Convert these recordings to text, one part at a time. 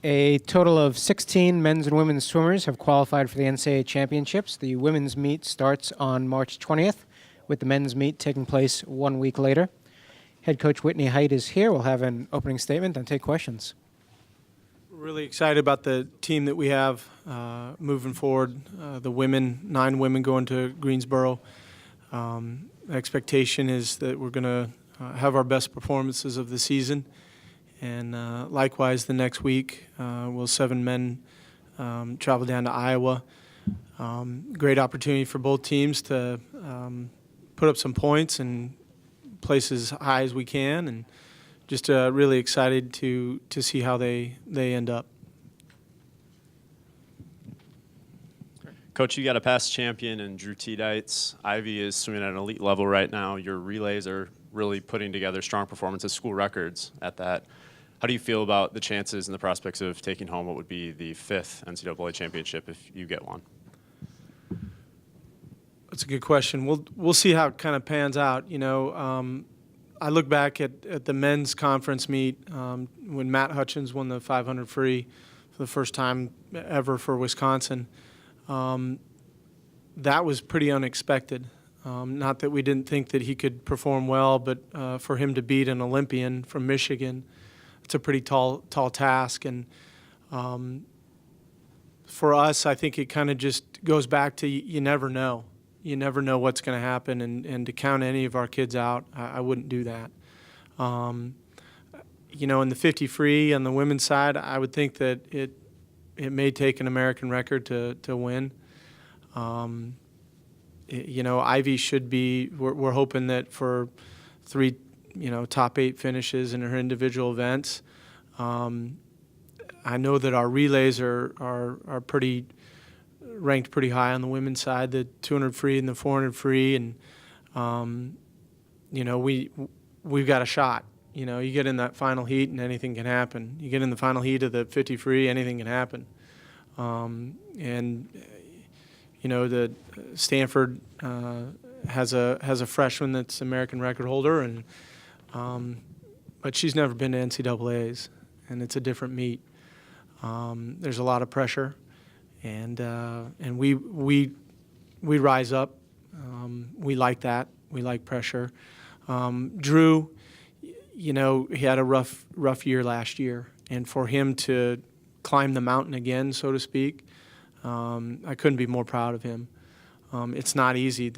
A total of 16 men's and women's swimmers have qualified for the NCAA Championships. The women's meet starts on March 20th, with the men's meet taking place 1 week later. Head coach Whitney Hite is here. We'll have an opening statement and take questions. We're really excited about the team that we have moving forward. The women, 9 women going to Greensboro. Expectation is that we're going to have our best performances of the season. And likewise, the next week, we'll 7 men travel down to Iowa. Great opportunity for both teams to put up some points and place as high as we can, and just really excited to see how they end up. Coach, you got a past champion in Drew Tidites. Ivy is swimming at an elite level right now. Your relays are really putting together strong performances, school records at that. How do you feel about the chances and the prospects of taking home what would be the 5th NCAA championship if you get one? That's a good question. We'll see how it kind of pans out. You know, I look back at the men's conference meet when Matt Hutchins won the 500 free for the first time ever for Wisconsin. That was pretty unexpected. Not that we didn't think that he could perform well, but for him to beat an Olympian from Michigan, it's a pretty tall task. And for us, I think it kind of just goes back to you never know. You never know what's going to happen, and to count any of our kids out, I wouldn't do that. You know, in the 50 free on the women's side, I would think that it may take an American record to win. You know, Ivy should be. We're hoping that for 3, top 8 finishes in her individual events. I know that our relays are pretty ranked pretty high on the women's side, the 200 free and the 400 free, and we've got a shot. You know, you get in that final heat and anything can happen. You get in the final heat of the 50 free, anything can happen. The Stanford has a freshman that's American record holder, and but she's never been to NCAA's, and it's a different meet. There's a lot of pressure, and we rise up. We like that. We like pressure. Drew, he had a rough year last year, and for him to climb the mountain again, so to speak, I couldn't be more proud of him. It's not easy.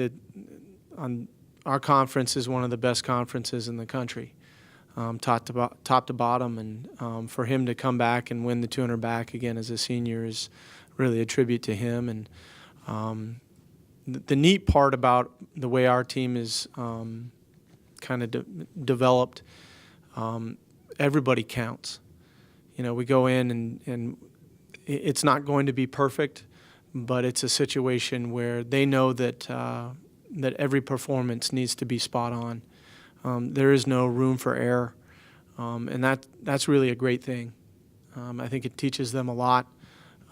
Our conference is one of the best conferences in the country, top to bottom, and for him to come back and win the 200 back again as a senior is really a tribute to him. And the neat part about the way our team is kind of developed, everybody counts. We go in and it's not going to be perfect, but it's a situation where they know that that every performance needs to be spot on. There is no room for error, and that's really a great thing. I think it teaches them a lot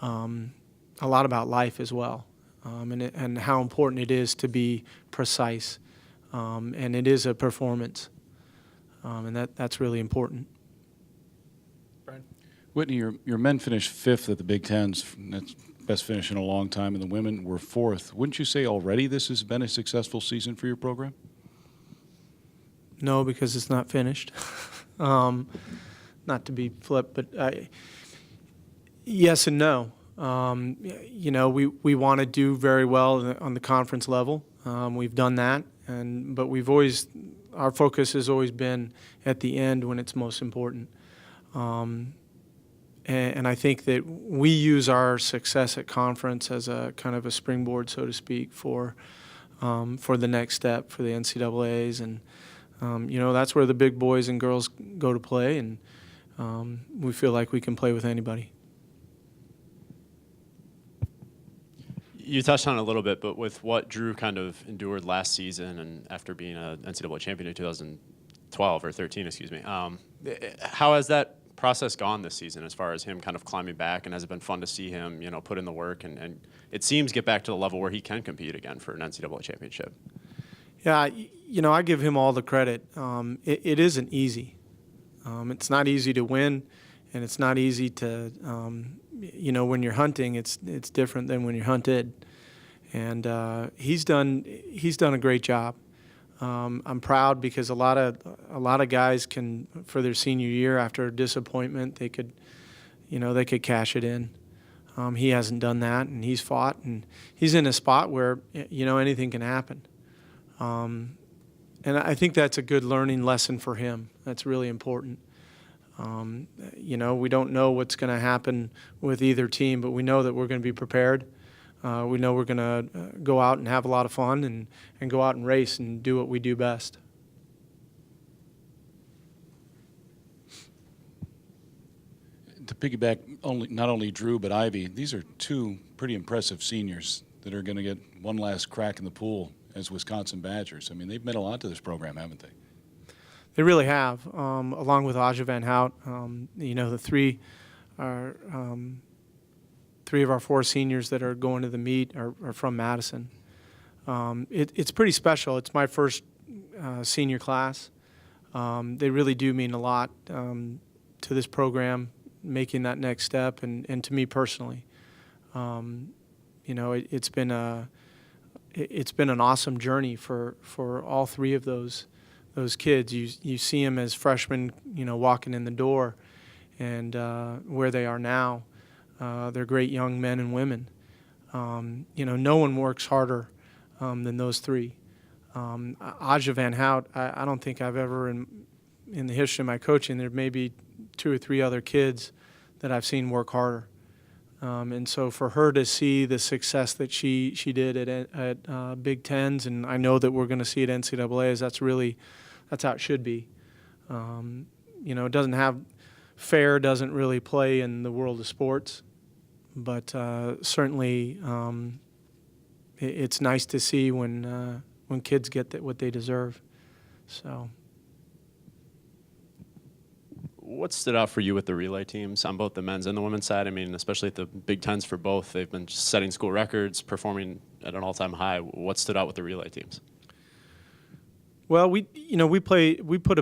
about life as well, and how important it is to be precise, and it is a performance, and that's really important. Whitney, your men finished 5th at the Big Tens. That's best finish in a long time, and the women were 4th. Wouldn't you say already this has been a successful season for your program? No, because it's not finished. Not to be flip, but yes and no. We want to do very well on the conference level. We've done that, but our focus has always been at the end when it's most important. And I think that we use our success at conference as a kind of a springboard, so to speak, for the next step for the NCAAs, and that's where the big boys and girls go to play, and we feel like we can play with anybody. You touched on it a little bit, but with what Drew kind of endured last season, and after being an NCAA champion in 2012 or 13, excuse me, how has that process gone this season as far as him kind of climbing back, and has it been fun to see him, put in the work and it seems get back to the level where he can compete again for an NCAA championship? Yeah, I give him all the credit. It isn't easy. It's not easy to win, and it's not easy to, when you're hunting, it's different than when you're hunted. And he's done a great job. I'm proud because a lot of guys can, for their senior year after disappointment, they could cash it in. He hasn't done that, and he's fought, and he's in a spot where anything can happen. And I think that's a good learning lesson for him. That's really important. We don't know what's going to happen with either team, but we know that we're going to be prepared. We know we're going to go out and have a lot of fun and go out and race and do what we do best. To piggyback, not only Drew but Ivy, these are two pretty impressive seniors that are going to get one last crack in the pool as Wisconsin Badgers. I mean, they've meant a lot to this program, haven't they? They really have, along with Aja Van Hout. The three of our four seniors that are going to the meet are from Madison. It's pretty special. It's my first senior class. They really do mean a lot to this program, making that next step, and to me personally. It's been an awesome journey for all three of those kids. You see them as freshmen, walking in the door, and where they are now. They're great young men and women. No one works harder than those three. Aja Van Hout, I don't think I've ever, in the history of my coaching, there may be 2 or 3 other kids that I've seen work harder. And so for her to see the success that she did at Big Tens, and I know that we're going to see at NCAAs, that's how it should be. It doesn't have fair, doesn't really play in the world of sports, but certainly it's nice to see when kids get what they deserve. So. What stood out for you with the relay teams on both the men's and the women's side? I mean, especially at the Big Tens for both, they've been just setting school records, performing at an all-time high. What stood out with the relay teams? Well, we put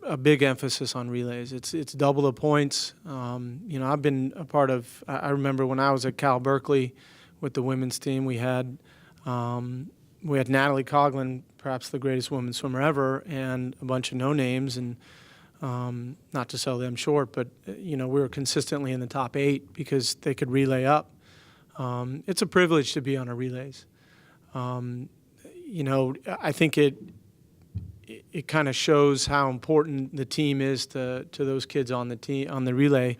a big emphasis on relays. It's double the points. I've been a part of. I remember when I was at Cal Berkeley with the women's team, we had Natalie Coughlin, perhaps the greatest women's swimmer ever, and a bunch of no names, and not to sell them short, but we were consistently in the top 8 because they could relay up. It's a privilege to be on our relays. I think it kind of shows how important the team is to those kids on the relay,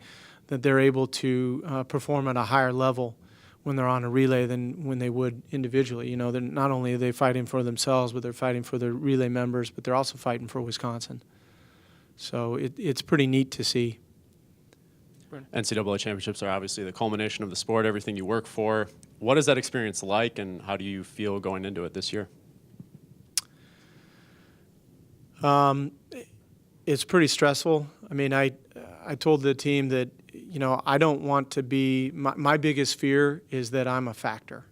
that they're able to perform at a higher level when they're on a relay than when they would individually. They're not only are they fighting for themselves, but they're fighting for their relay members, but they're also fighting for Wisconsin. So it's pretty neat to see. NCAA Championships are obviously the culmination of the sport, everything you work for. What is that experience like, and how do you feel going into it this year? It's pretty stressful. I mean, I told the team that, I don't want to be, my biggest fear is that I'm a factor.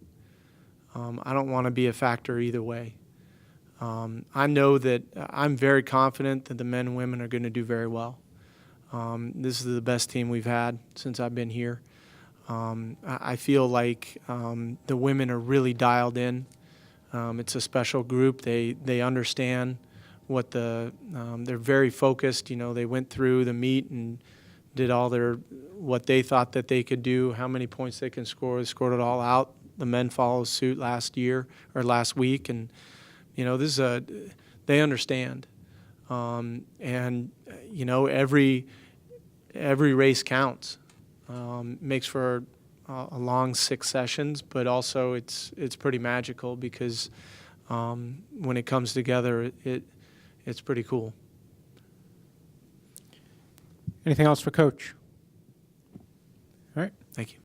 I don't want to be a factor either way. I know that I'm very confident that the men and women are going to do very well. This is the best team we've had since I've been here. I feel like the women are really dialed in. It's a special group. They understand what they're very focused. They went through the meet and did all what they thought that they could do, how many points they can score. They scored it all out. The men followed suit last week, and they understand, and every race counts. Makes for a long 6 sessions, but also it's pretty magical because when it comes together, it's pretty cool. Anything else for Coach? All right. Thank you.